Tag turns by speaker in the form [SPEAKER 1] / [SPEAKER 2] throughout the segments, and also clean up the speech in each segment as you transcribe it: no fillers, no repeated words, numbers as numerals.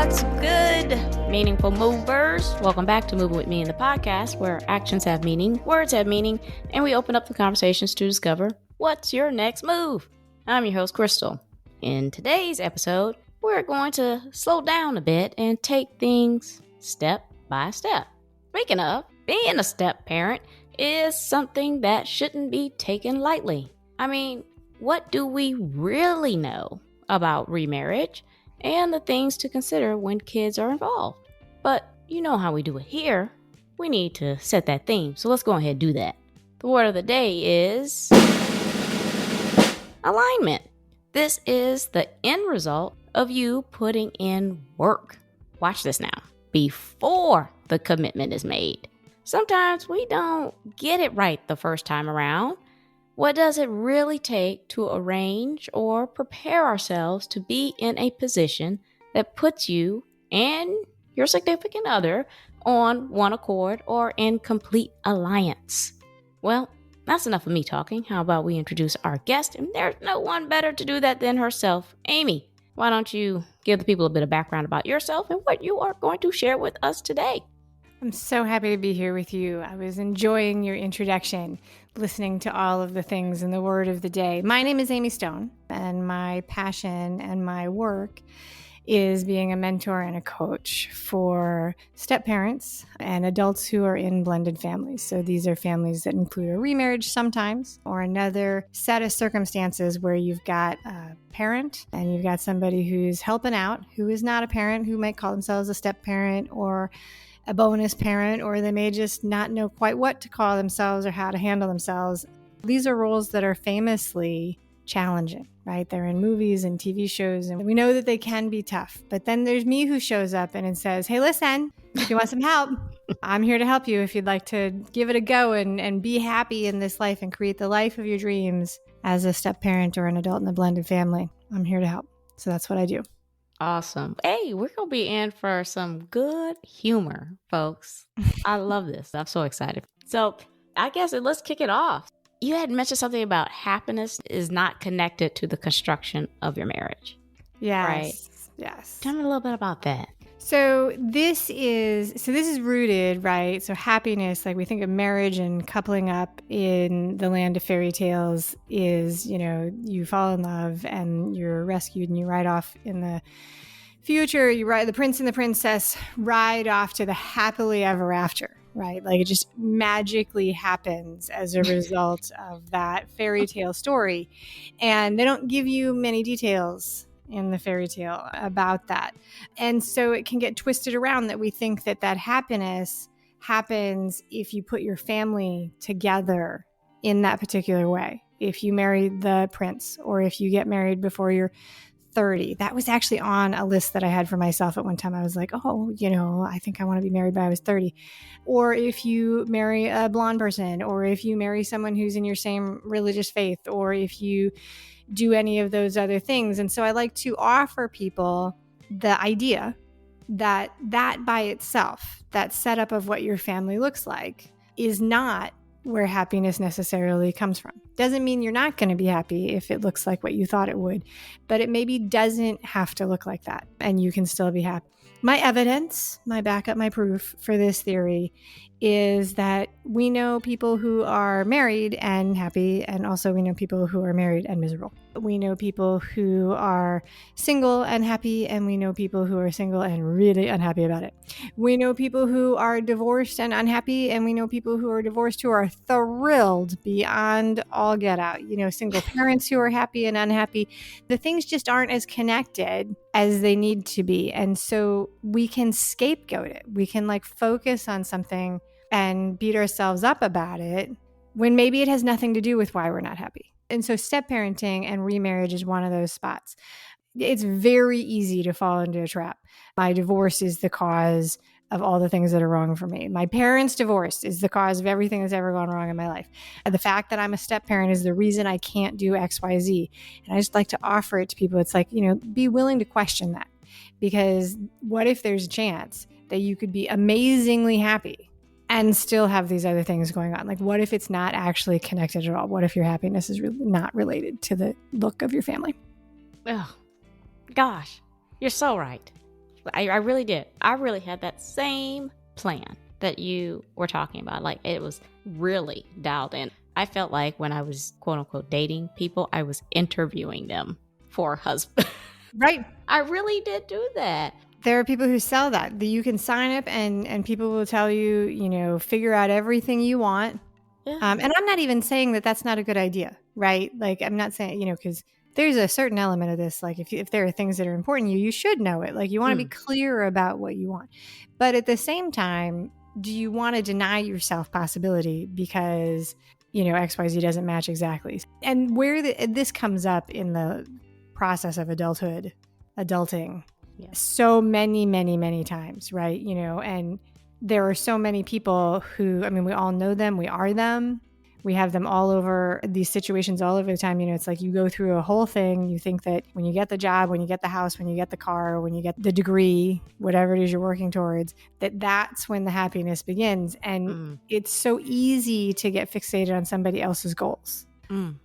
[SPEAKER 1] What's good, meaningful movers? Welcome back to Moving With Me in the podcast, where actions have meaning, words have meaning, and we open up the conversations to discover what's your next move. I'm your host, Krystal. In today's episode, we're going to slow down a bit and take things step by step. Speaking of, being a step parent is something that shouldn't be taken lightly. I mean, what do we really know about remarriage and the things to consider when kids are involved? But you know how we do it here. We need to set that theme, so let's go ahead and do that. The word of the day is alignment. This is the end result of you putting in work. Watch this now. Before the commitment is made. Sometimes we don't get it right the first time around. What does it really take to arrange or prepare ourselves to be in a position that puts you and your significant other on one accord or in complete alliance? Well, that's enough of me talking. How about we introduce our guest? And there's no one better to do that than herself. Amy, why don't you give the people a bit of background about yourself and what you are going to share with us today?
[SPEAKER 2] I'm so happy to be here with you. I was enjoying your introduction, listening to all of the things in the word of the day. My name is Amy Stone, and my passion and my work is being a mentor and a coach for step parents and adults who are in blended families. So these are families that include a remarriage sometimes, or another set of circumstances where you've got a parent and you've got somebody who's helping out, who is not a parent, who might call themselves a step parent or a bonus parent, or they may just not know quite what to call themselves or how to handle themselves. These are roles that are famously challenging, right? They're in movies and TV shows, and we know that they can be tough. But then there's me who shows up and it says, hey, listen, if you want some help, I'm here to help you. If you'd like to give it a go and be happy in this life and create the life of your dreams as a step parent or an adult in a blended family, I'm here to help. So that's what I do.
[SPEAKER 1] Awesome. Hey, we're going to be in for some good humor, folks. I love this. I'm so excited. So I guess let's kick it off. You had mentioned something about happiness is not connected to the construction of your marriage.
[SPEAKER 2] Yes.
[SPEAKER 1] Right?
[SPEAKER 2] Yes.
[SPEAKER 1] Tell me a little bit about that.
[SPEAKER 2] So this is rooted, right? So happiness, like we think of marriage and coupling up in the land of fairy tales is, you fall in love and you're rescued and you ride off in the future. The prince and the princess ride off to the happily ever after, right? Like it just magically happens as a result of that fairy tale story. And they don't give you many details in the fairy tale about that. And so it can get twisted around that we think that happiness happens if you put your family together in that particular way. If you marry the prince or if you get married before you're 30. That was actually on a list that I had for myself at one time. I was like, I think I want to be married by I was 30. Or if you marry a blonde person, or if you marry someone who's in your same religious faith, or if you do any of those other things. And so I like to offer people the idea that by itself, that setup of what your family looks like, is not where happiness necessarily comes from. Doesn't mean you're not going to be happy if it looks like what you thought it would, but it maybe doesn't have to look like that, and you can still be happy. My evidence, my backup, my proof for this theory is that we know people who are married and happy, and also we know people who are married and miserable. We know people who are single and happy, and we know people who are single and really unhappy about it. We know people who are divorced and unhappy, and we know people who are divorced who are thrilled beyond all get out. Single parents who are happy and unhappy. The things just aren't as connected as they need to be. And so we can scapegoat it. We can focus on something and beat ourselves up about it when maybe it has nothing to do with why we're not happy. And so step parenting and remarriage is one of those spots. It's very easy to fall into a trap. My divorce is the cause of all the things that are wrong for me. My parents' divorce is the cause of everything that's ever gone wrong in my life. The fact that I'm a step parent is the reason I can't do X, Y, Z. And I just like to offer it to people. It's be willing to question that, because what if there's a chance that you could be amazingly happy and still have these other things going on? What if it's not actually connected at all? What if your happiness is really not related to the look of your family?
[SPEAKER 1] Oh, gosh, you're so right. I really did. I really had that same plan that you were talking about. Like, it was really dialed in. I felt like when I was quote unquote dating people, I was interviewing them for a husband.
[SPEAKER 2] Right.
[SPEAKER 1] I really did do that.
[SPEAKER 2] There are people who sell that you can sign up and people will tell you, figure out everything you want.
[SPEAKER 1] Yeah.
[SPEAKER 2] And I'm not even saying that that's not a good idea, right? Like, I'm not saying, because there's a certain element of this. Like, if there are things that are important to you, you should know it. Like, you want to be clear about what you want. But at the same time, do you want to deny yourself possibility because, XYZ doesn't match exactly? And where this comes up in the process of adulting, so many, many, many times, right? And there are so many people who, we all know them, we are them. We have them all over, these situations all over the time. It's like you go through a whole thing. You think that when you get the job, when you get the house, when you get the car, when you get the degree, whatever it is you're working towards, that's when the happiness begins. And it's so easy to get fixated on somebody else's goals.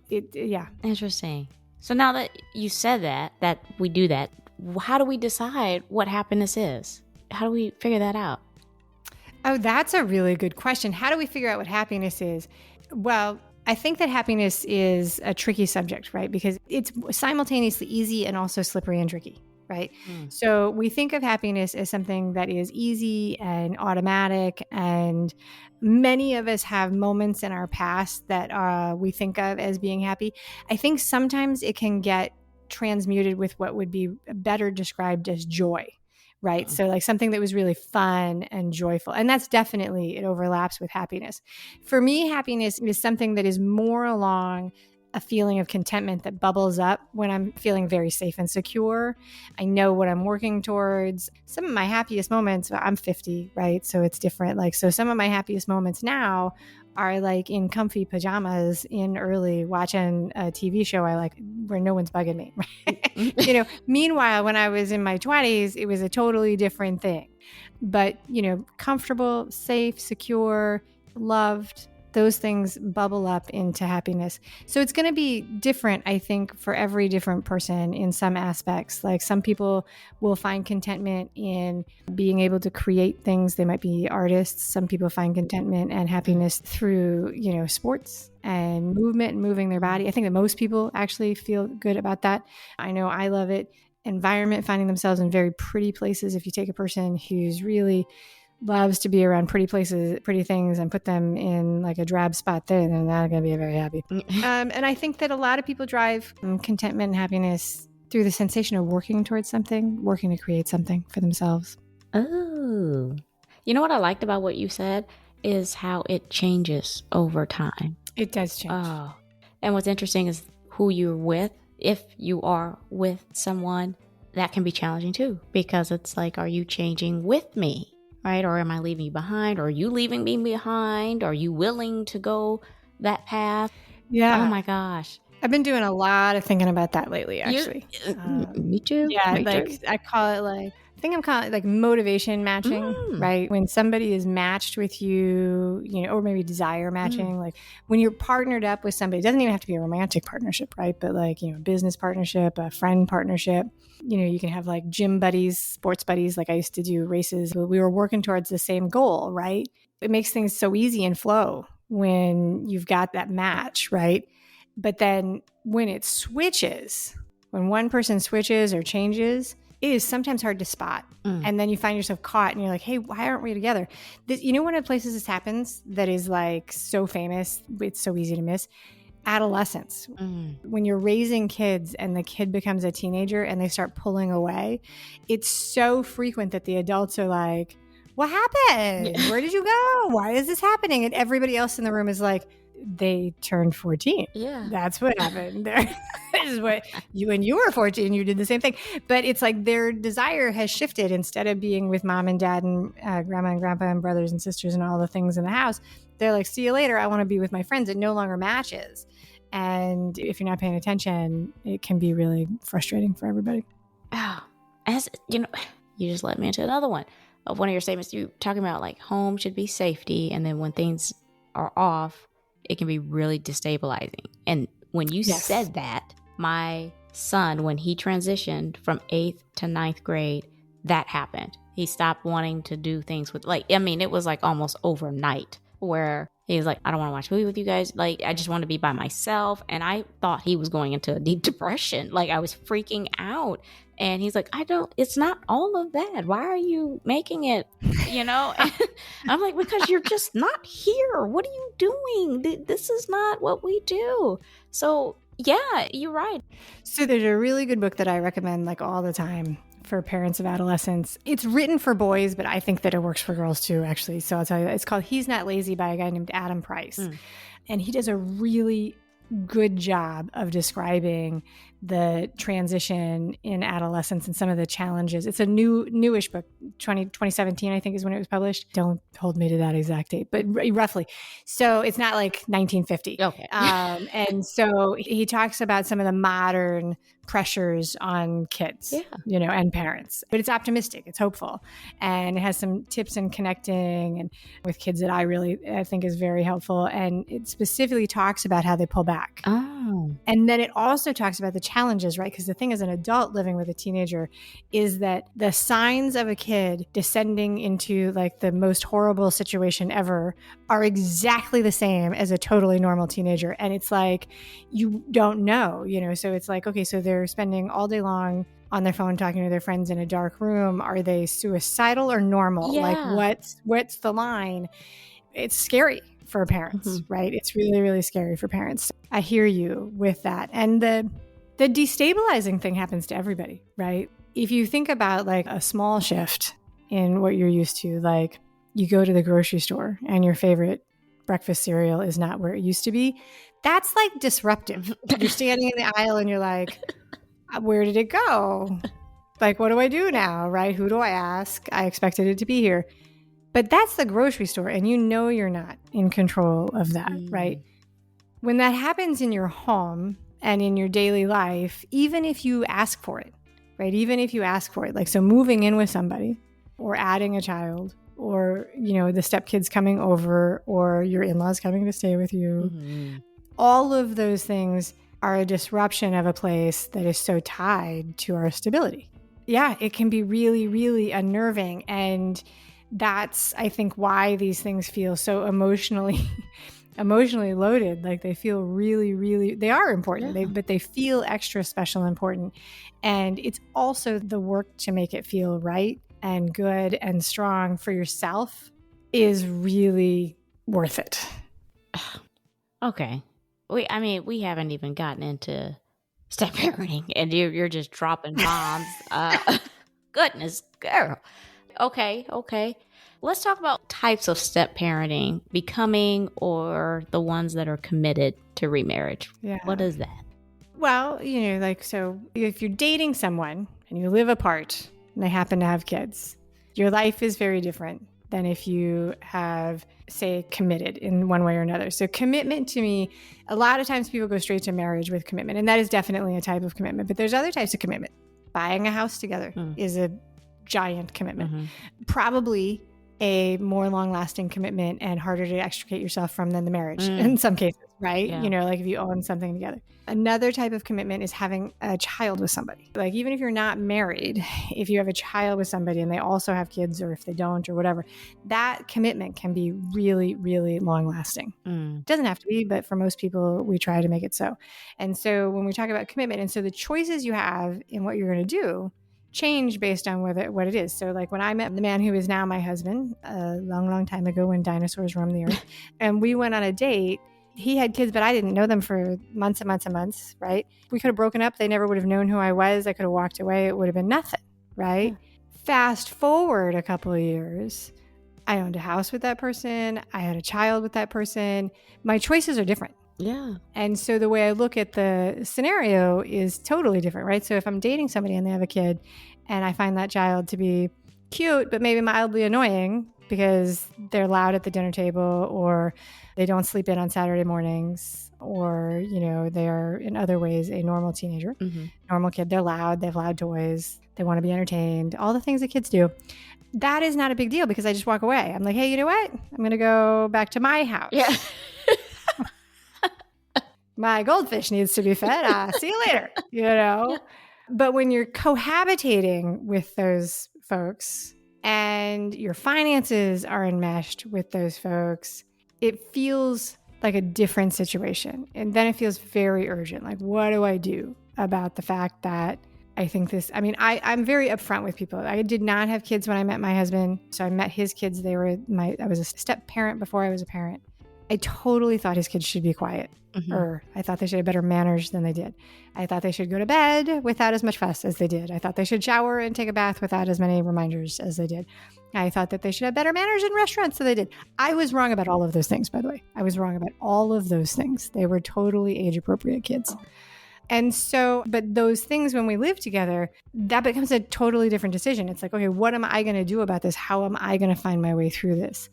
[SPEAKER 1] Interesting. So now that you said that we do that, how do we decide what happiness is? How do we figure that out?
[SPEAKER 2] Oh, that's a really good question. How do we figure out what happiness is? Well, I think that happiness is a tricky subject, right? Because it's simultaneously easy and also slippery and tricky, right? So we think of happiness as something that is easy and automatic. And many of us have moments in our past that we think of as being happy. I think sometimes it can get transmuted with what would be better described as joy. Right. So like something that was really fun and joyful. And that's definitely, it overlaps with happiness. For me, happiness is something that is more along a feeling of contentment that bubbles up when I'm feeling very safe and secure. I know what I'm working towards. Some of my happiest moments, I'm 50, right? So it's different. Like, so some of my happiest moments now are like in comfy pajamas in early watching a TV show I like where no one's bugging me. Right? Meanwhile, when I was in my 20s, it was a totally different thing. But, comfortable, safe, secure, loved, those things bubble up into happiness. So it's going to be different, I think, for every different person in some aspects. Like some people will find contentment in being able to create things. They might be artists. Some people find contentment and happiness through, sports and movement and moving their body. I think that most people actually feel good about that. I know I love it. Environment, finding themselves in very pretty places. If you take a person who's really loves to be around pretty places, pretty things, and put them in like a drab spot there, they're not going to be very happy. And I think that a lot of people drive contentment and happiness through the sensation of working towards something, working to create something for themselves.
[SPEAKER 1] Oh, you know what I liked about what you said is how it changes over time.
[SPEAKER 2] It does change.
[SPEAKER 1] Oh, and what's interesting is who you're with. If you are with someone, that can be challenging too, because it's like, are you changing with me? Right? Or am I leaving you behind? Or are you leaving me behind? Are you willing to go that path?
[SPEAKER 2] Yeah.
[SPEAKER 1] Oh my gosh.
[SPEAKER 2] I've been doing a lot of thinking about that lately, actually.
[SPEAKER 1] Me too.
[SPEAKER 2] Yeah.
[SPEAKER 1] Me
[SPEAKER 2] like
[SPEAKER 1] too.
[SPEAKER 2] I call it like, I think I'm calling it like motivation matching, right? When somebody is matched with you, or maybe desire matching, like when you're partnered up with somebody, it doesn't even have to be a romantic partnership, right? But like, business partnership, a friend partnership, you can have like gym buddies, sports buddies. Like I used to do races, but we were working towards the same goal, right? It makes things so easy and flow when you've got that match, right? But then when it switches, when one person switches or changes, it is sometimes hard to spot. And then you find yourself caught and you're like, hey, why aren't we together? One of the places this happens that is like so famous, it's so easy to miss, adolescence. When you're raising kids and the kid becomes a teenager and they start pulling away, it's so frequent that the adults are like, what happened? Where did you go? Why is this happening? And everybody else in the room is like, they turned 14.
[SPEAKER 1] Yeah.
[SPEAKER 2] That's what happened. This is what when you were 14, you did the same thing. But it's like their desire has shifted. Instead of being with mom and dad and grandma and grandpa and brothers and sisters and all the things in the house, they're like, see you later. I want to be with my friends. It no longer matches. And if you're not paying attention, it can be really frustrating for everybody.
[SPEAKER 1] Oh, as you just led me into another one of one of your statements. You talking about like home should be safety. And then when things are off, it can be really destabilizing. And when you said that, my son, when he transitioned from 8th to 9th grade, that happened. He stopped wanting to do things with, like, I mean, it was like almost overnight where he was like, I don't want to watch a movie with you guys. Like, I just want to be by myself. And I thought he was going into a deep depression. Like, I was freaking out. And he's like, it's not all of that. Why are you making it, you know? And I'm like, because you're just not here. What are you doing? This is not what we do. So yeah, you're right.
[SPEAKER 2] So there's a really good book that I recommend like all the time for parents of adolescents. It's written for boys, but I think that it works for girls too, actually. So I'll tell you, it's called He's Not Lazy by a guy named Adam Price. And he does a really good job of describing the transition in adolescence and some of the challenges. It's a newish book, 2017, I think is when it was published. Don't hold me to that exact date, but roughly. So it's not like 1950.
[SPEAKER 1] Okay.
[SPEAKER 2] And so he talks about some of the modern pressures on kids, you know, and parents. But it's optimistic, it's hopeful, and it has some tips in connecting and with kids that I think is very helpful. And it specifically talks about how they pull back.
[SPEAKER 1] Oh.
[SPEAKER 2] And then it also talks about the challenges, right? Because the thing as an adult living with a teenager is that the signs of a kid descending into like the most horrible situation ever are exactly the same as a totally normal teenager. And it's like, you don't know, you know? So it's like, okay, so they're spending all day long on their phone talking to their friends in a dark room. Are they suicidal or normal?
[SPEAKER 1] Yeah.
[SPEAKER 2] Like what's the line? It's scary for parents, right? It's really, really scary for parents. I hear you with that. And the destabilizing thing happens to everybody, right? If you think about like a small shift in what you're used to, like you go to the grocery store and your favorite breakfast cereal is not where it used to be, that's like disruptive. You're standing in the aisle and you're like, where did it go? Like, what do I do now, right? Who do I ask? I expected it to be here. But that's the grocery store, and you know you're not in control of that, right? When that happens in your home and in your daily life, even if you ask for it, right? Even if you ask for it, like, so moving in with somebody or adding a child or, you know, the stepkids coming over or your in-laws coming to stay with you, all of those things are a disruption of a place that is so tied to our stability. Yeah, it can be really, really unnerving. And that's, I think, why these things feel so emotionally loaded. Like they feel really, really, they are important, but they feel extra special and important. And it's also the work to make it feel right and good and strong for yourself is really worth it.
[SPEAKER 1] Okay. We haven't even gotten into step parenting, and you're just dropping bombs. Goodness, girl. Okay. Let's talk about types of step parenting, becoming or the ones that are committed to remarriage.
[SPEAKER 2] Yeah.
[SPEAKER 1] What is that?
[SPEAKER 2] Well, you know, like, so if you're dating someone and you live apart and they happen to have kids, your life is very different than if you have, say, committed in one way or another. So commitment to me, a lot of times people go straight to marriage with commitment, and that is definitely a type of commitment, but there's other types of commitment. Buying a house together is a giant commitment. Probably a more long-lasting commitment and harder to extricate yourself from than the marriage in some cases, right?
[SPEAKER 1] Yeah.
[SPEAKER 2] You know, like if you own something together. Another type of commitment is having a child with somebody. Like even if you're not married, if you have a child with somebody and they also have kids, or if they don't or whatever, that commitment can be really, really long-lasting. It doesn't have to be, but for most people, we try to make it so. And so when we talk about commitment, and so the choices you have in what you're going to do change based on what it is. So like when I met the man who is now my husband a long, long time ago when dinosaurs roamed the earth, and we went on a date, he had kids, but I didn't know them for months and months and months, right? We could have broken up. They never would have known who I was. I could have walked away. It would have been nothing, right? Fast forward a couple of years, I owned a house with that person. I had a child with that person. My choices are different.
[SPEAKER 1] Yeah.
[SPEAKER 2] And so the way I look at the scenario is totally different, right? So if I'm dating somebody and they have a kid and I find that child to be cute, but maybe mildly annoying because they're loud at the dinner table, or they don't sleep in on Saturday mornings, or, you know, they're in other ways a normal teenager, normal kid. They're loud. They have loud toys. They want to be entertained. All the things that kids do. That is not a big deal because I just walk away. I'm like, hey, you know what? I'm going to go back to my house.
[SPEAKER 1] Yeah.
[SPEAKER 2] My goldfish needs to be fed. See you later, you know? But when you're cohabitating with those folks and your finances are enmeshed with those folks, it feels like a different situation. And then it feels very urgent. Like, what do I do about the fact that I think this, I'm very upfront with people. I did not have kids when I met my husband. So I met his kids. I was a step parent before I was a parent. I totally thought his kids should be quiet. Or I thought they should have better manners than they did. I thought they should go to bed without as much fuss as they did. I thought they should shower and take a bath without as many reminders as they did. I thought that they should have better manners in restaurants than they did. I was wrong about all of those things, by the way. I was wrong about all of those things. They were totally age-appropriate kids. And so, but those things when we live together, that becomes a totally different decision. It's like, okay, what am I going to do about this? How am I going to find my way through this?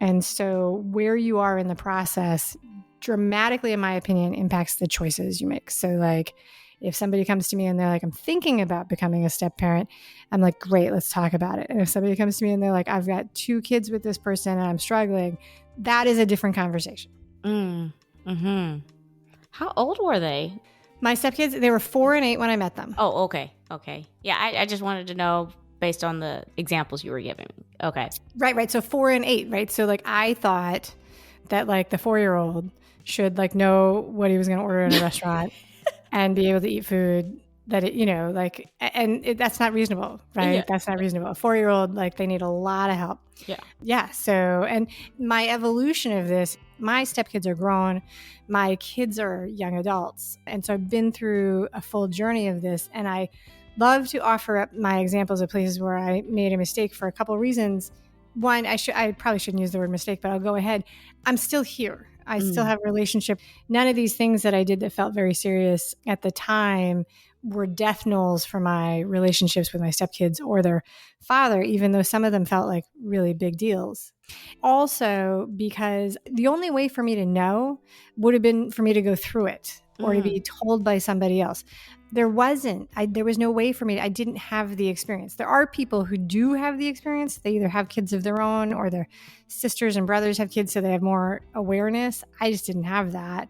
[SPEAKER 2] And so where you are in the process dramatically, in my opinion, impacts the choices you make. So like, if somebody comes to me and they're like, I'm thinking about becoming a step parent, I'm like, great, let's talk about it. And if somebody comes to me and they're like, I've got 2 kids with this person and I'm struggling, that is a different conversation.
[SPEAKER 1] How old were they?
[SPEAKER 2] My stepkids, they were 4 and 8 when I met them.
[SPEAKER 1] Oh, okay. Yeah, I just wanted to know based on the examples you were giving me. Okay.
[SPEAKER 2] Right. So 4 and 8, right? So like I thought that like the 4-year-old should like know what he was going to order in a restaurant and be able to eat food that it, that's not reasonable, right? Yeah. That's not reasonable. A 4-year-old, like they need a lot of help. Yeah. So, and my evolution of this, my stepkids are grown, my kids are young adults. And so I've been through a full journey of this, and I love to offer up my examples of places where I made a mistake for a couple of reasons. One, I probably shouldn't use the word mistake, but I'll go ahead. I'm still here. I still have a relationship. None of these things that I did that felt very serious at the time were death knolls for my relationships with my stepkids or their father, even though some of them felt like really big deals. Also, because the only way for me to know would have been for me to go through it or to be told by somebody else. There was no way for me. I didn't have the experience. There are people who do have the experience. They either have kids of their own or their sisters and brothers have kids, so they have more awareness. I just didn't have that.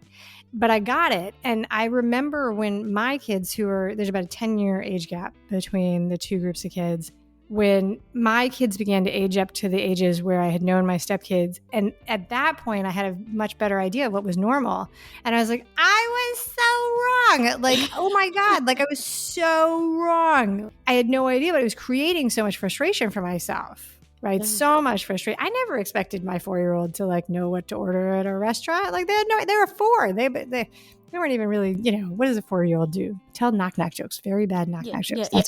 [SPEAKER 2] But I got it. And I remember when my kids there's about a 10-year age gap between the 2 groups of kids, when my kids began to age up to the ages where I had known my stepkids. And at that point, I had a much better idea of what was normal. And I was like, I was so wrong. Like, oh my God, like I was so wrong. I had no idea, but it was creating so much frustration for myself, right? So much frustration. I never expected my 4-year-old to like know what to order at a restaurant. Like they were 4. They weren't even really, what does a 4-year-old do? Tell knock-knock jokes. Very bad knock-knock jokes.
[SPEAKER 1] Yeah.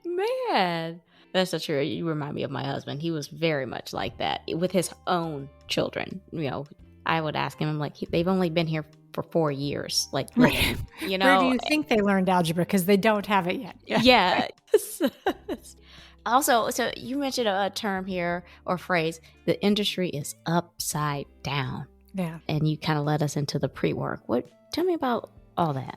[SPEAKER 1] Man, that's so true. You remind me of my husband. He was very much like that with his own children. I would ask him, I'm like, they've only been here for 4 years. Like,
[SPEAKER 2] right. Where do you think they learned algebra? Because they don't have it yet.
[SPEAKER 1] Yeah. Also, so you mentioned a term here or phrase, the industry is upside down.
[SPEAKER 2] Yeah.
[SPEAKER 1] And you kind of led us into the pre-work. Tell me about all that.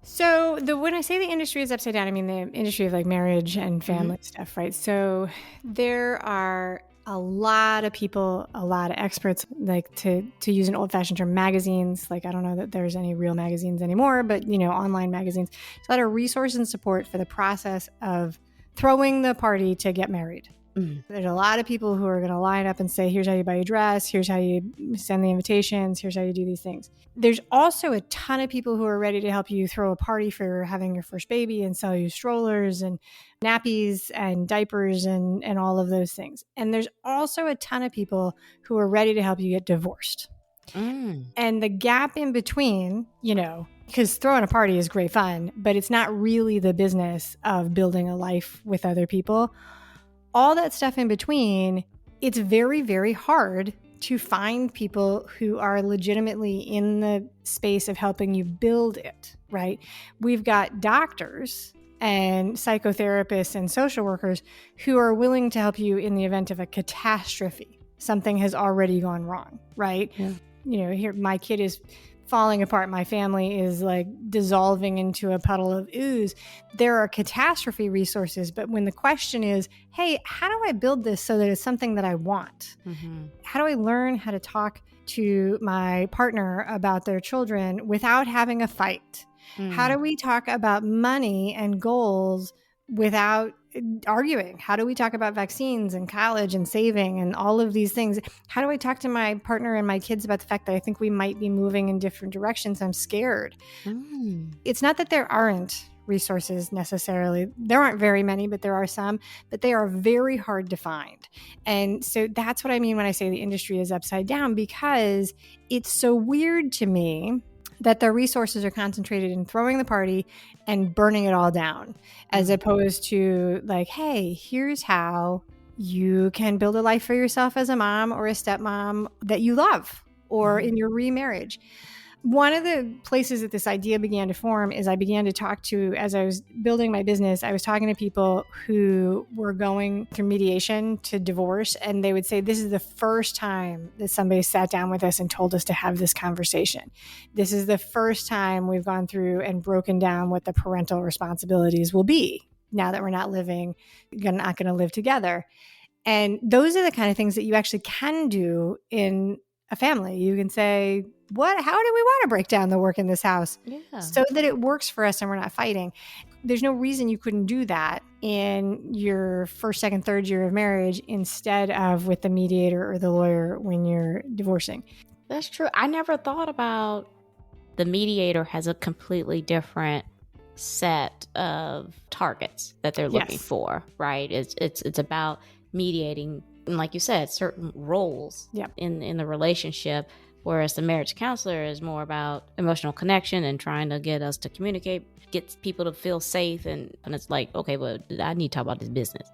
[SPEAKER 2] So when I say the industry is upside down, I mean the industry of like marriage and family stuff, right? So there are a lot of people, a lot of experts, like to use an old-fashioned term, magazines. Like I don't know that there's any real magazines anymore, but online magazines. There's a lot of resource and support for the process of throwing the party to get married. There's a lot of people who are going to line up and say, here's how you buy your dress, here's how you send the invitations, here's how you do these things. There's also a ton of people who are ready to help you throw a party for having your first baby and sell you strollers and nappies and diapers and all of those things. And there's also a ton of people who are ready to help you get divorced. And the gap in between, because throwing a party is great fun, but it's not really the business of building a life with other people. All that stuff in between, it's very, very hard to find people who are legitimately in the space of helping you build it, right? We've got doctors and psychotherapists and social workers who are willing to help you in the event of a catastrophe. Something has already gone wrong, right? Yeah. Here, my kid is falling apart. My family is like dissolving into a puddle of ooze. There are catastrophe resources, but when the question is, hey, how do I build this so that it's something that I want? How do I learn how to talk to my partner about their children without having a fight, How do we talk about money and goals without arguing? How do we talk about vaccines and college and saving and all of these things? How do I talk to my partner and my kids about the fact that I think we might be moving in different directions? I'm scared. It's not that there aren't resources necessarily. There aren't very many, but there are some, but they are very hard to find. And so that's what I mean when I say the industry is upside down, because it's so weird to me that the resources are concentrated in throwing the party and burning it all down, as opposed to like, hey, here's how you can build a life for yourself as a mom or a stepmom that you love, or in your remarriage. One of the places that this idea began to form is I began to talk to, as I was building my business, I was talking to people who were going through mediation to divorce. And they would say, this is the first time that somebody sat down with us and told us to have this conversation. This is the first time we've gone through and broken down what the parental responsibilities will be now that we're not going to live together. And those are the kind of things that you actually can do in a family. You can say, how do we want to break down the work in this house so that it works for us and we're not fighting? There's no reason you couldn't do that in your first, second, third year of marriage instead of with the mediator or the lawyer when you're divorcing.
[SPEAKER 1] That's true. I never thought about the mediator has a completely different set of targets that they're looking for, right? It's about mediating, and like you said, certain roles in the relationship, whereas the marriage counselor is more about emotional connection and trying to get us to communicate, get people to feel safe, and it's like, okay, well, I need to talk about this business,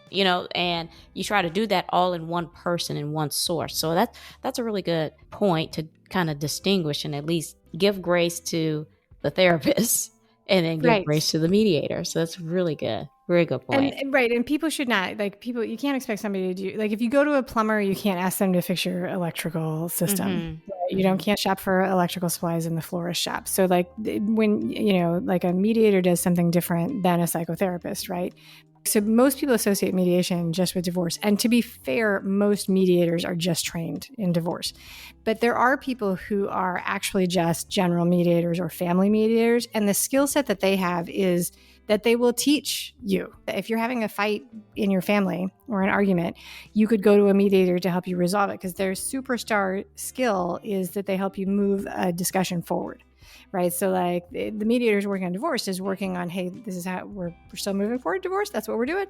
[SPEAKER 1] and you try to do that all in one person, in one source. So that's a really good point to kind of distinguish and at least give grace to the therapist and then give grace to the mediator. So that's really good. Very good point.
[SPEAKER 2] And people should not, you can't expect somebody to do, if you go to a plumber, you can't ask them to fix your electrical system. You can't shop for electrical supplies in the florist shop. So when, a mediator does something different than a psychotherapist, right? So most people associate mediation just with divorce. And to be fair, most mediators are just trained in divorce. But there are people who are actually just general mediators or family mediators. And the skill set that they have is that they will teach you. If you're having a fight in your family or an argument, you could go to a mediator to help you resolve it, because their superstar skill is that they help you move a discussion forward. Right. So the mediators working on divorce is working on, hey, this is how we're still moving forward divorce. That's what we're doing.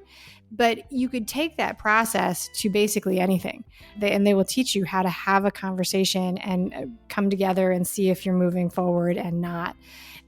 [SPEAKER 2] But you could take that process to basically anything. They will teach you how to have a conversation and come together and see if you're moving forward and not.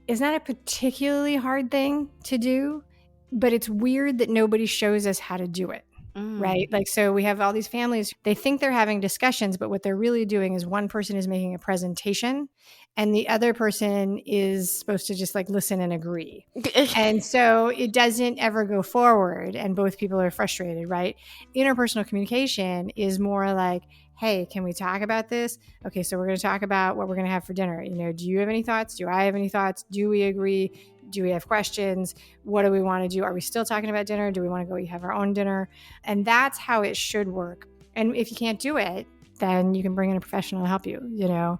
[SPEAKER 2] It's not a particularly hard thing to do, but it's weird that nobody shows us how to do it. Right? So we have all these families, they think they're having discussions, but what they're really doing is one person is making a presentation and the other person is supposed to just listen and agree. And so it doesn't ever go forward and both people are frustrated, right? Interpersonal communication is more like, hey, can we talk about this? Okay, so we're going to talk about what we're going to have for dinner. Do you have any thoughts? Do I have any thoughts? Do we agree? Do we have questions? What do we want to do? Are we still talking about dinner? Do we want to go have our own dinner? And that's how it should work. And if you can't do it, then you can bring in a professional to help you, Yeah.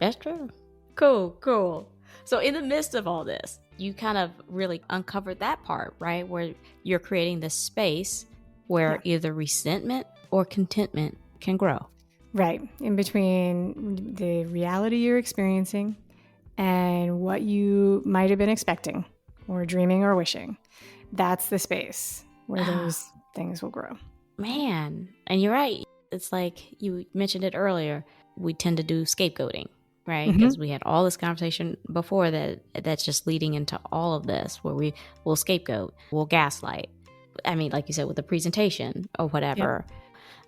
[SPEAKER 1] That's true. Cool. So in the midst of all this, you kind of really uncovered that part, right? Where you're creating this space where either resentment or contentment can grow.
[SPEAKER 2] Right. In between the reality you're experiencing and what you might have been expecting or dreaming or wishing. That's the space where those things will grow.
[SPEAKER 1] Man, and you're right. It's like you mentioned it earlier. We tend to do scapegoating, right? Because we had all this conversation before that's just leading into all of this where we will scapegoat, we'll gaslight. I mean, like you said, with the presentation or whatever. Yep.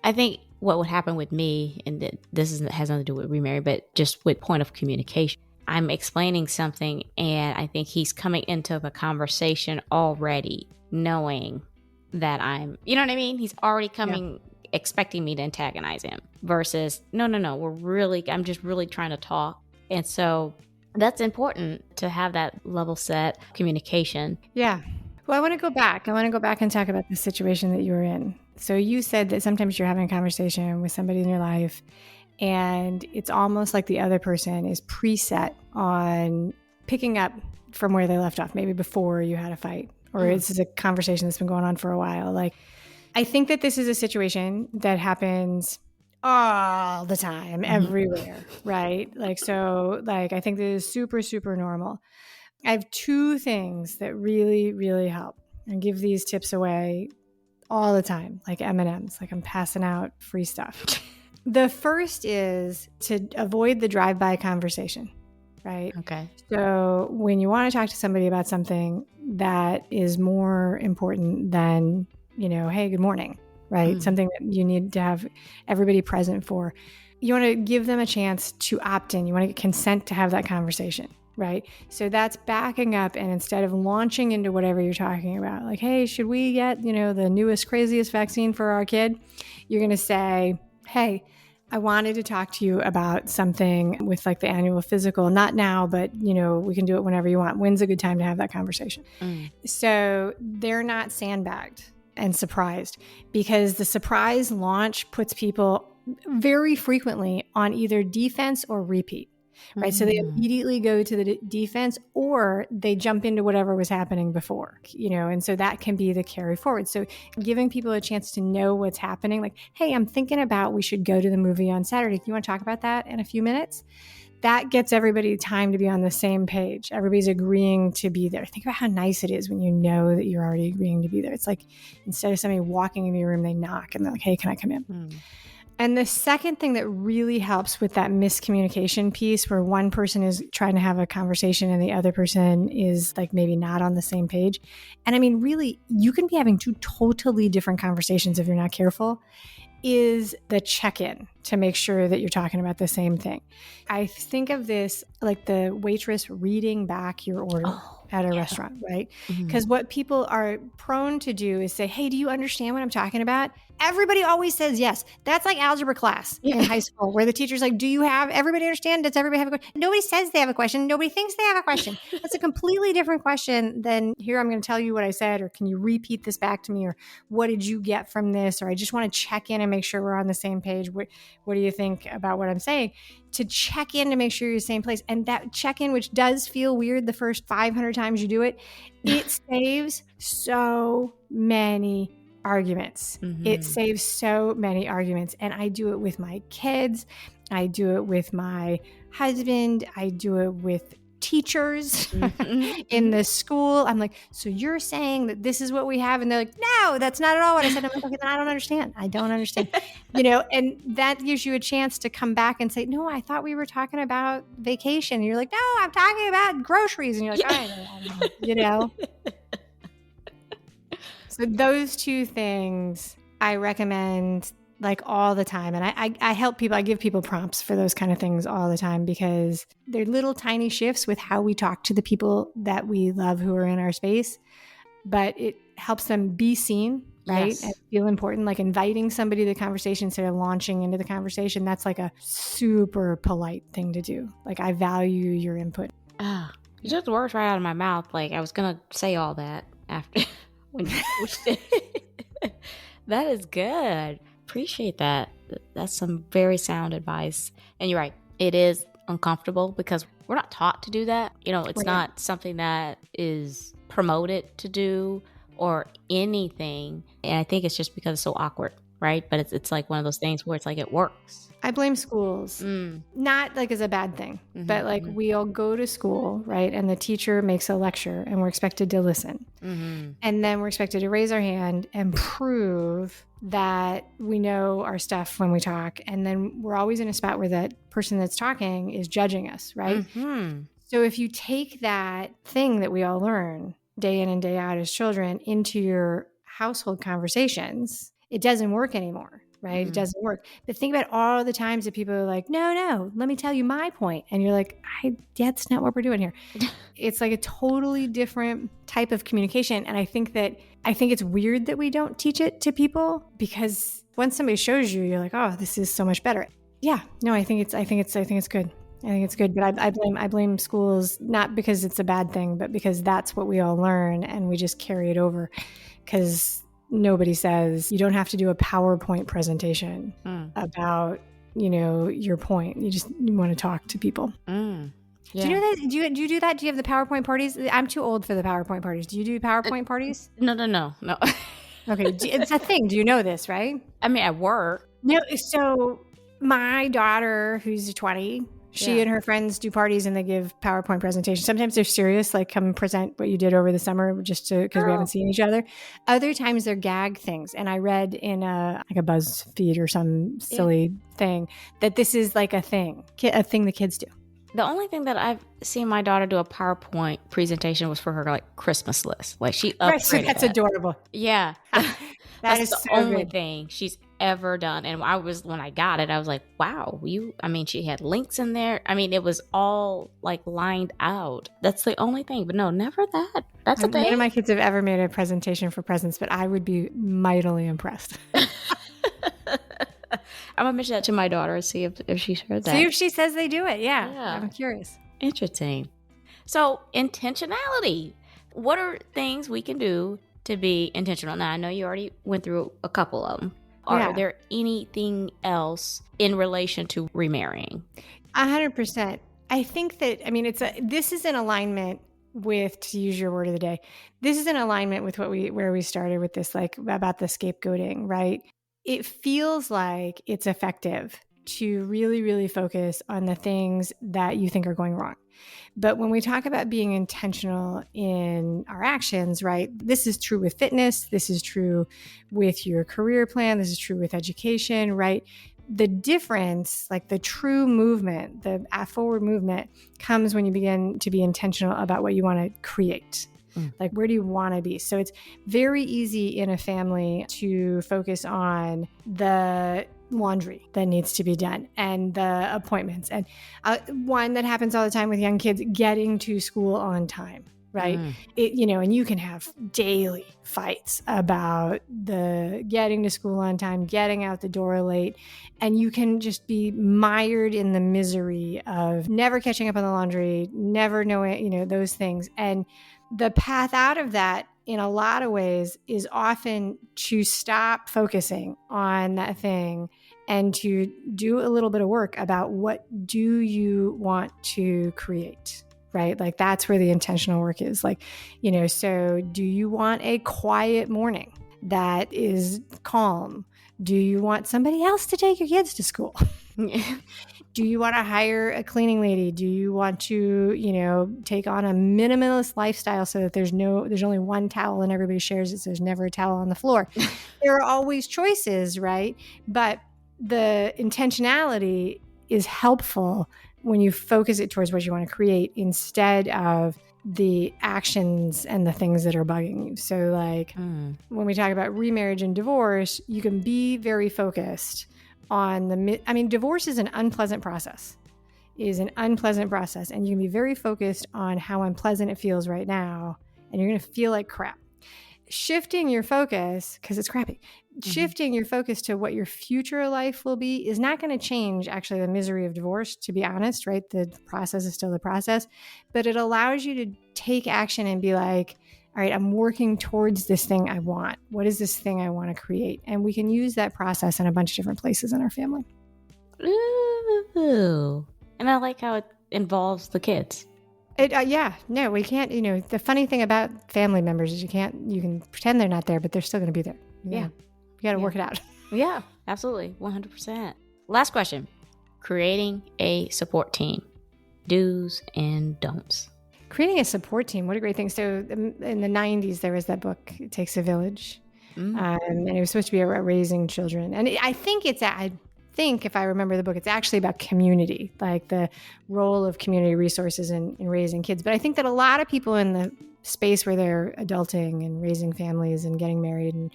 [SPEAKER 1] I think what would happen with me, and has nothing to do with remarry, but just with point of communication. I'm explaining something and I think he's coming into the conversation already knowing that you know what I mean? He's already coming expecting me to antagonize him versus no, I'm just really trying to talk. And so that's important to have that level set communication.
[SPEAKER 2] Yeah. Well, I want to go back and talk about the situation that you were in. So you said that sometimes you're having a conversation with somebody in your life and it's almost like the other person is preset on picking up from where they left off, maybe before you had a fight, or this is a conversation that's been going on for a while. Like, I think that this is a situation that happens all the time, everywhere, right? Like, so like, I think this is super, super normal. I have 2 things that really, really help. I give these tips away all the time, like M&Ms, like I'm passing out free stuff. The first is to avoid the drive-by conversation, right?
[SPEAKER 1] Okay.
[SPEAKER 2] So when you want to talk to somebody about something that is more important than, hey, good morning, right? Something that you need to have everybody present for. You want to give them a chance to opt in. You want to get consent to have that conversation, right? So that's backing up, and instead of launching into whatever you're talking about, like, hey, should we get, the newest, craziest vaccine for our kid? You're going to say, hey, I wanted to talk to you about something with like the annual physical, not now, but we can do it whenever you want. When's a good time to have that conversation? So they're not sandbagged and surprised, because the surprise launch puts people very frequently on either defense or repeat. Right. So they immediately go to the defense, or they jump into whatever was happening before, and so that can be the carry forward. So giving people a chance to know what's happening, like, hey, I'm thinking about we should go to the movie on Saturday. Do you want to talk about that in a few minutes? That gets everybody time to be on the same page. Everybody's agreeing to be there. Think about how nice it is when you know that you're already agreeing to be there. It's like, instead of somebody walking into your room, they knock and they're like, hey, can I come in? And the second thing that really helps with that miscommunication piece, where one person is trying to have a conversation and the other person is like maybe not on the same page. And I mean, really, you can be having 2 totally different conversations if you're not careful, is the check-in to make sure that you're talking about the same thing. I think of this like the waitress reading back your order at a restaurant, right? Because what people are prone to do is say, hey, do you understand what I'm talking about? Everybody always says yes. That's like algebra class in high school, where the teacher's like, everybody understand? Does everybody have a question? Nobody says they have a question. Nobody thinks they have a question. That's a completely different question than, here, I'm going to tell you what I said, or can you repeat this back to me? Or what did you get from this? Or I just want to check in and make sure we're on the same page. What do you think about what I'm saying? To check in to make sure you're in the same place. And that check-in, which does feel weird the first 500 times you do it, it saves so many arguments. It saves so many arguments. And I do it with my kids. I do it with my husband. I do it with teachers in the school. I'm like, so you're saying that this is what we have? And they're like, no, that's not at all what I said. I'm like, okay, then I don't understand. And that gives you a chance to come back and say, no, I thought we were talking about vacation. And you're like, no, I'm talking about groceries. And you're like, I know. So those 2 things I recommend like all the time. And I help people, I give people prompts for those kind of things all the time, because they're little tiny shifts with how we talk to the people that we love who are in our space, but it helps them be seen, right?
[SPEAKER 1] Yes.
[SPEAKER 2] And feel important, like inviting somebody to the conversation instead of launching into the conversation. That's like a super polite thing to do. Like, I value your input.
[SPEAKER 1] You took the words right out of my mouth. Like, I was going to say all that after when you pushed it. That is good. Appreciate that. That's some very sound advice. And you're right. It is uncomfortable because we're not taught to do that. It's not something that is promoted to do or anything. And I think it's just because it's so awkward, right? But it's like one of those things where it's like it works.
[SPEAKER 2] I blame schools, not like as a bad thing, but like we all go to school, right? And the teacher makes a lecture and we're expected to listen. And then we're expected to raise our hand and prove that we know our stuff when we talk. And then we're always in a spot where that person that's talking is judging us, right? So if you take that thing that we all learn day in and day out as children into your household conversations, it doesn't work anymore. Right? It doesn't work. But think about all the times that people are like, no, let me tell you my point. And you're like, that's not what we're doing here. It's like a totally different type of communication. And I think it's weird that we don't teach it to people, because once somebody shows you, you're like, oh, this is so much better. Yeah, no, I think it's good. I think it's good. But I blame schools, not because it's a bad thing, but because that's what we all learn and we just carry it over, because nobody says you don't have to do a PowerPoint presentation about, your point. You want to talk to people. Do you know that? Do you do that? Do you have the PowerPoint parties? I'm too old for the PowerPoint parties. Do you do PowerPoint parties?
[SPEAKER 1] No.
[SPEAKER 2] Okay, it's a thing. Do you know this, right?
[SPEAKER 1] I mean, at work.
[SPEAKER 2] No. So my daughter, who's 20, she and her friends do parties and they give PowerPoint presentations. Sometimes they're serious, like come present what you did over the summer just because we haven't seen each other. Other times they're gag things. And I read in a BuzzFeed or some silly thing that this is like a thing the kids do.
[SPEAKER 1] The only thing that I've seen my daughter do a PowerPoint presentation was for her like Christmas list. Like she upgraded
[SPEAKER 2] so that's adorable.
[SPEAKER 1] Yeah.
[SPEAKER 2] That's
[SPEAKER 1] the
[SPEAKER 2] so
[SPEAKER 1] only
[SPEAKER 2] good.
[SPEAKER 1] thing she's ever done. And when I got it, I was like, wow, she had links in there. I mean, it was all like lined out. That's the only thing. But no, never that. That's a thing.
[SPEAKER 2] None of my kids have ever made a presentation for presents, but I would be mightily impressed.
[SPEAKER 1] I'm going to mention that to my daughter, see if she's heard that.
[SPEAKER 2] See if she says they do it. Yeah. I'm curious.
[SPEAKER 1] Interesting. So intentionality. What are things we can do to be intentional? Now, I know you already went through a couple of them. Are there anything else in relation to remarrying?
[SPEAKER 2] 100%. I think that, this is in alignment with, to use your word of the day, this is in alignment with where we started with this, like about the scapegoating, right? It feels like it's effective to really, really focus on the things that you think are going wrong. But when we talk about being intentional in our actions, right, this is true with fitness. This is true with your career plan. This is true with education, right? The difference, like the true movement, the forward movement comes when you begin to be intentional about what you want to create. Like, where do you want to be? So it's very easy in a family to focus on the laundry that needs to be done and the appointments. And one that happens all the time with young kids, getting to school on time, right? And you can have daily fights about the getting to school on time, getting out the door late, and you can just be mired in the misery of never catching up on the laundry, never knowing, those things. And the path out of that, in a lot of ways, is often to stop focusing on that thing and to do a little bit of work about what do you want to create, right? Like that's where the intentional work is. Like, so do you want a quiet morning that is calm? Do you want somebody else to take your kids to school? Do you want to hire a cleaning lady? Do you want to, take on a minimalist lifestyle so that there's only one towel and everybody shares it, so there's never a towel on the floor? There are always choices, right? But the intentionality is helpful when you focus it towards what you want to create instead of the actions and the things that are bugging you. So like when we talk about remarriage and divorce, you can be very focused on divorce is an unpleasant process. It is an unpleasant process. And you can be very focused on how unpleasant it feels right now. And you're going to feel like crap. Shifting your focus, because it's crappy, shifting your focus to what your future life will be is not going to change actually the misery of divorce, to be honest, right? The process is still the process, but it allows you to take action and be like, all right, I'm working towards this thing I want. What is this thing I want to create? And we can use that process in a bunch of different places in our family.
[SPEAKER 1] Ooh. And I like how it involves the kids.
[SPEAKER 2] No, we can't, the funny thing about family members is you can pretend they're not there, but they're still going to be there. You got to work it out.
[SPEAKER 1] Yeah, absolutely. 100%. Last question. Creating a support team. Do's and don'ts.
[SPEAKER 2] Creating a support team, what a great thing. So in the 90s, there was that book, It Takes a Village. And it was supposed to be about raising children. And I think if I remember the book, it's actually about community, like the role of community resources in raising kids. But I think that a lot of people in the space where they're adulting and raising families and getting married and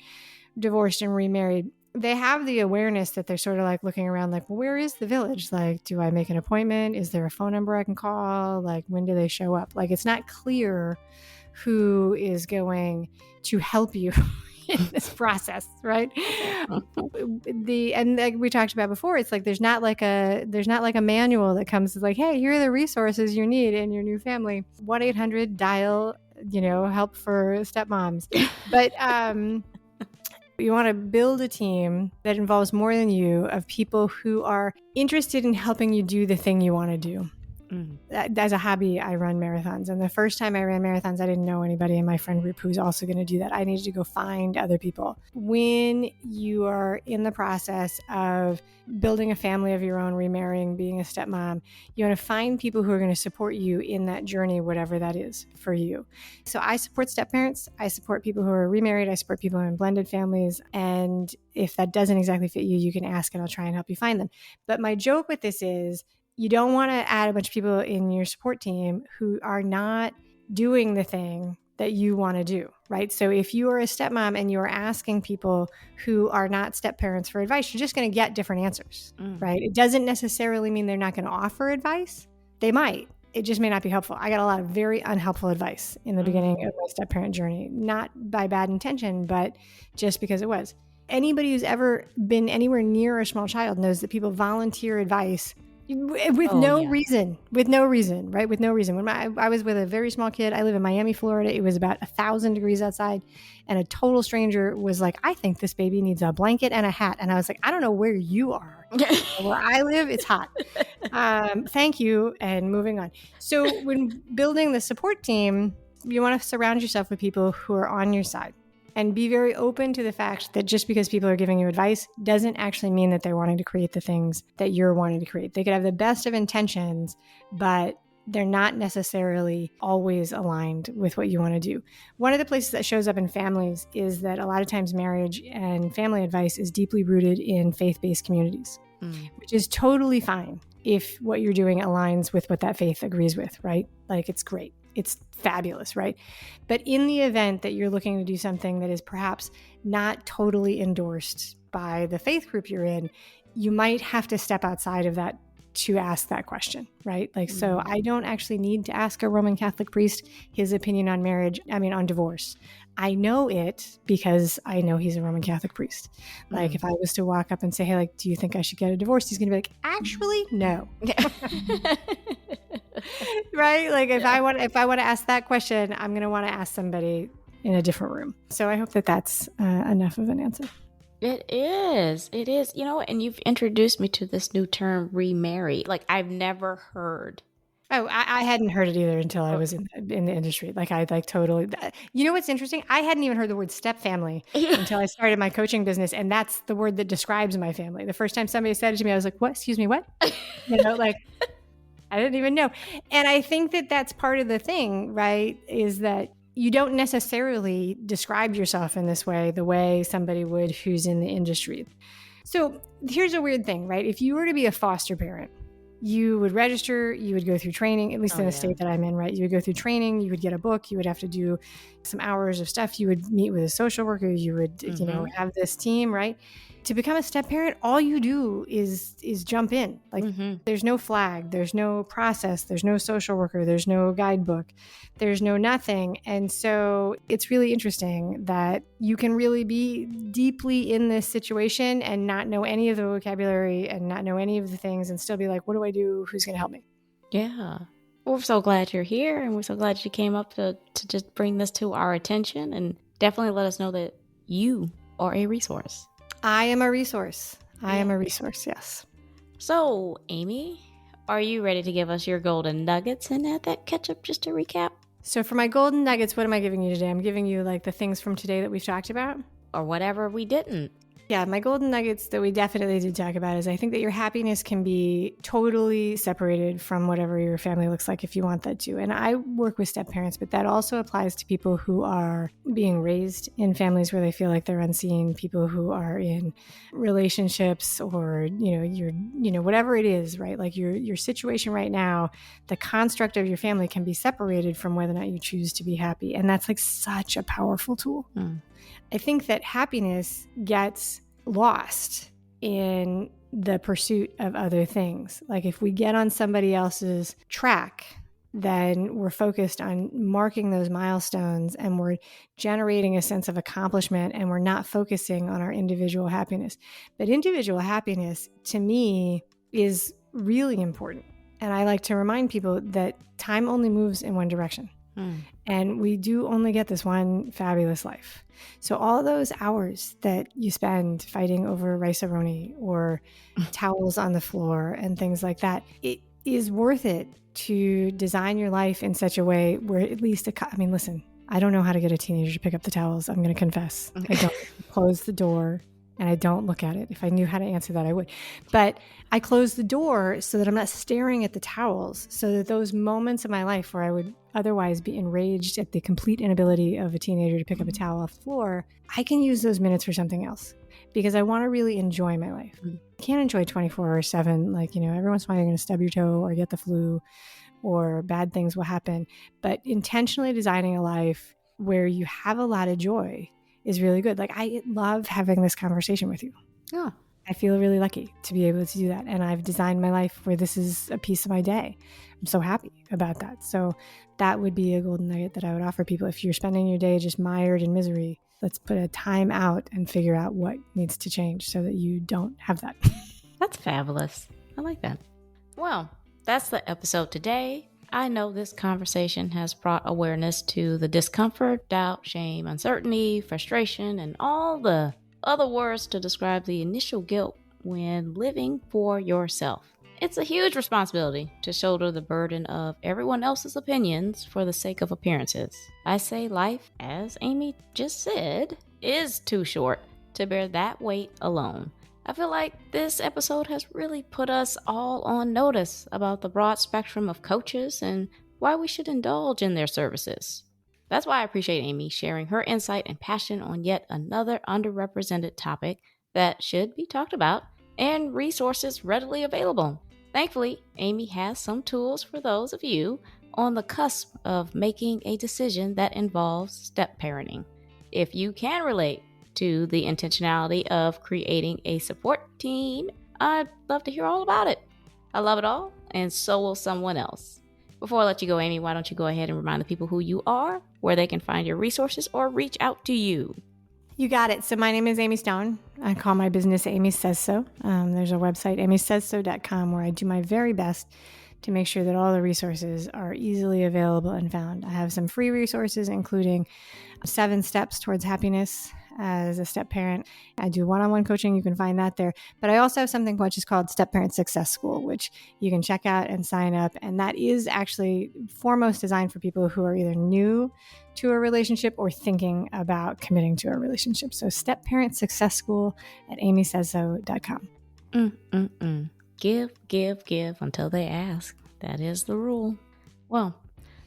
[SPEAKER 2] divorced and remarried, they have the awareness that they're sort of like looking around like, well, where is the village? Like, do I make an appointment? Is there a phone number I can call? Like, when do they show up? Like, it's not clear who is going to help you in this process, right? And like we talked about before, it's like there's not like a manual that comes like, hey, here are the resources you need in your new family. 1-800 dial, help for stepmoms. But you want to build a team that involves more than you, of people who are interested in helping you do the thing you want to do. As a hobby, I run marathons. And the first time I ran marathons, I didn't know anybody in my friend group who was also going to do that. I needed to go find other people. When you are in the process of building a family of your own, remarrying, being a stepmom, you want to find people who are going to support you in that journey, whatever that is for you. So I support stepparents. I support people who are remarried. I support people in blended families. And if that doesn't exactly fit you, you can ask and I'll try and help you find them. But my joke with this is, you don't want to add a bunch of people in your support team who are not doing the thing that you want to do, right? So if you are a stepmom and you're asking people who are not stepparents for advice, you're just going to get different answers, right? It doesn't necessarily mean they're not going to offer advice. They might. It just may not be helpful. I got a lot of very unhelpful advice in the beginning of my step-parent journey, not by bad intention, but just because it was. Anybody who's ever been anywhere near a small child knows that people volunteer advice with no reason, right? With no reason. When I was with a very small kid, I live in Miami, Florida. It was about 1,000 degrees outside. And a total stranger was like, I think this baby needs a blanket and a hat. And I was like, I don't know where you are. Where I live, it's hot. Thank you. And moving on. So when building the support team, you want to surround yourself with people who are on your side. And be very open to the fact that just because people are giving you advice doesn't actually mean that they're wanting to create the things that you're wanting to create. They could have the best of intentions, but they're not necessarily always aligned with what you want to do. One of the places that shows up in families is that a lot of times marriage and family advice is deeply rooted in faith-based communities, which is totally fine if what you're doing aligns with what that faith agrees with, right? Like, it's great. It's fabulous, right? But in the event that you're looking to do something that is perhaps not totally endorsed by the faith group you're in, you might have to step outside of that to ask that question, right? Like, so I don't actually need to ask a Roman Catholic priest his opinion on on divorce. I know it because I know he's a Roman Catholic priest. Like, if I was to walk up and say, hey, like, do you think I should get a divorce? He's going to be like, actually, no. Right? Like, if I want to ask that question, I'm going to want to ask somebody in a different room. So I hope that that's enough of an answer.
[SPEAKER 1] It is. And you've introduced me to this new term, remarry. Like, I've never heard.
[SPEAKER 2] Oh, I hadn't heard it either until I was in the industry. Like, I totally, you know what's interesting? I hadn't even heard the word step family until I started my coaching business. And that's the word that describes my family. The first time somebody said it to me, I was like, what? Excuse me, what? Like, I didn't even know. And I think that that's part of the thing, right? Is that you don't necessarily describe yourself in this way, the way somebody would who's in the industry. So here's a weird thing, right? If you were to be a foster parent, you would register, you would go through training, at least in the state that I'm in, right? You would go through training, you would get a book, you would have to do some hours of stuff, you would meet with a social worker, you would, have this team, right? To become a step parent, all you do is jump in. Like, there's no flag, there's no process, there's no social worker, there's no guidebook, there's no nothing. And so it's really interesting that you can really be deeply in this situation and not know any of the vocabulary and not know any of the things and still be like, what do I do? Who's going to help me?
[SPEAKER 1] Yeah. We're so glad you're here, and we're so glad you came up to just bring this to our attention and definitely let us know that you are a resource.
[SPEAKER 2] I am a resource. I am a resource, yes.
[SPEAKER 1] So, Amy, are you ready to give us your golden nuggets and add that ketchup just to recap?
[SPEAKER 2] So for my golden nuggets, what am I giving you today? I'm giving you like the things from today that we've talked about.
[SPEAKER 1] Or whatever we didn't.
[SPEAKER 2] Yeah, my golden nuggets that we definitely did talk about is I think that your happiness can be totally separated from whatever your family looks like if you want that to. And I work with step parents, but that also applies to people who are being raised in families where they feel like they're unseen, people who are in relationships or, whatever it is, right? Like your situation right now, the construct of your family can be separated from whether or not you choose to be happy. And that's like such a powerful tool. I think that happiness gets lost in the pursuit of other things. Like if we get on somebody else's track, then we're focused on marking those milestones and we're generating a sense of accomplishment and we're not focusing on our individual happiness. But individual happiness, to me, is really important. And I like to remind people that time only moves in one direction. And we do only get this one fabulous life. So all those hours that you spend fighting over rice-a-roni or towels on the floor and things like that, is worth it to design your life in such a way where at least, listen, I don't know how to get a teenager to pick up the towels. I'm going to confess. I don't close the door and I don't look at it. If I knew how to answer that, I would. But I close the door so that I'm not staring at the towels, so that those moments of my life where I would otherwise be enraged at the complete inability of a teenager to pick up a towel off the floor, I can use those minutes for something else because I want to really enjoy my life. I can't enjoy 24/7. Like, every once in a while you're going to stub your toe or get the flu or bad things will happen. But intentionally designing a life where you have a lot of joy is really good. Like, I love having this conversation with you.
[SPEAKER 1] Yeah.
[SPEAKER 2] I feel really lucky to be able to do that. And I've designed my life where this is a piece of my day. I'm so happy about that. So that would be a golden nugget that I would offer people. If you're spending your day just mired in misery, let's put a time out and figure out what needs to change so that you don't have that.
[SPEAKER 1] That's fabulous. I like that. Well, that's the episode today. I know this conversation has brought awareness to the discomfort, doubt, shame, uncertainty, frustration, and all the other words to describe the initial guilt when living for yourself. It's a huge responsibility to shoulder the burden of everyone else's opinions for the sake of appearances. I say life, as Amy just said, is too short to bear that weight alone. I feel like this episode has really put us all on notice about the broad spectrum of coaches and why we should indulge in their services. That's why I appreciate Amy sharing her insight and passion on yet another underrepresented topic that should be talked about and resources readily available. Thankfully, Amy has some tools for those of you on the cusp of making a decision that involves step parenting. If you can relate to the intentionality of creating a support team, I'd love to hear all about it. I love it all, and so will someone else. Before I let you go, Amy, why don't you go ahead and remind the people who you are, where they can find your resources, or reach out to you?
[SPEAKER 2] You got it. So my name is Amy Stone. I call my business Amy Says So. There's a website, amysaysso.com, where I do my very best to make sure that all the resources are easily available and found. I have some free resources, including 7 steps towards happiness as a step parent. I do one-on-one coaching. You can find that there. But I also have something which is called Step Parent Success School, which you can check out and sign up. And that is actually foremost designed for people who are either new to a relationship or thinking about committing to a relationship. So Step Parent Success School at amysaysso.com.
[SPEAKER 1] Give until they ask. That is the rule. Well,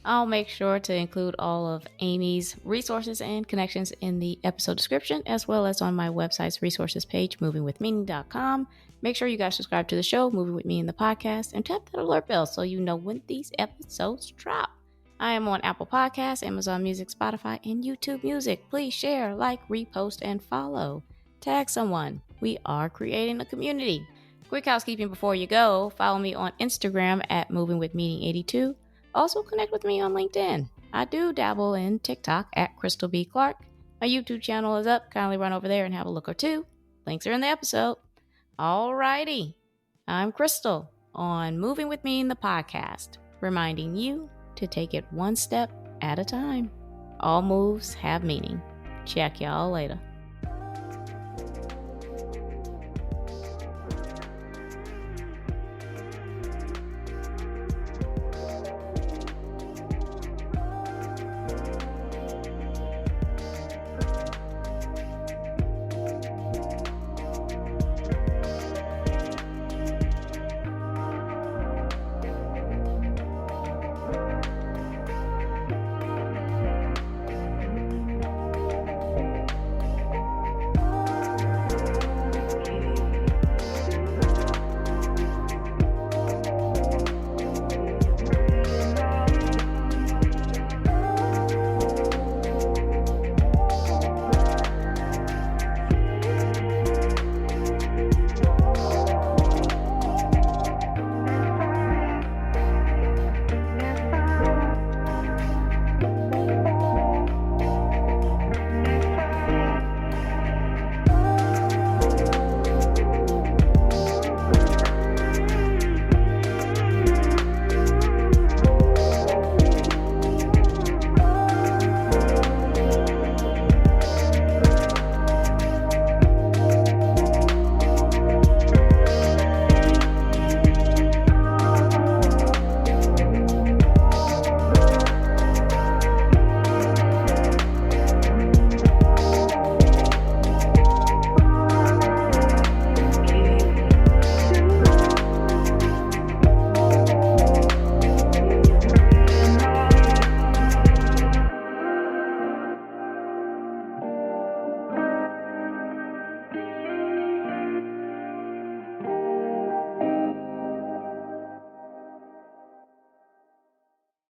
[SPEAKER 1] I'll make sure to include all of Amy's resources and connections in the episode description, as well as on my website's resources page, movingwithmeaning.com. Make sure you guys subscribe to the show, Moving With Me in the podcast, and tap that alert bell so you know when these episodes drop. I am on Apple Podcasts, Amazon Music, Spotify, and YouTube Music. Please share, like, repost, and follow. Tag someone. We are creating a community. Quick housekeeping before you go. Follow me on Instagram at movingwithmeaning82. Also connect with me on LinkedIn. I do dabble in TikTok at Krystal B. Clark. My YouTube channel is up. Kindly run over there and have a look or two. Links are in the episode. Alrighty. I'm Krystal on Moving With Me in the podcast, reminding you to take it one step at a time. All moves have meaning. Check y'all later.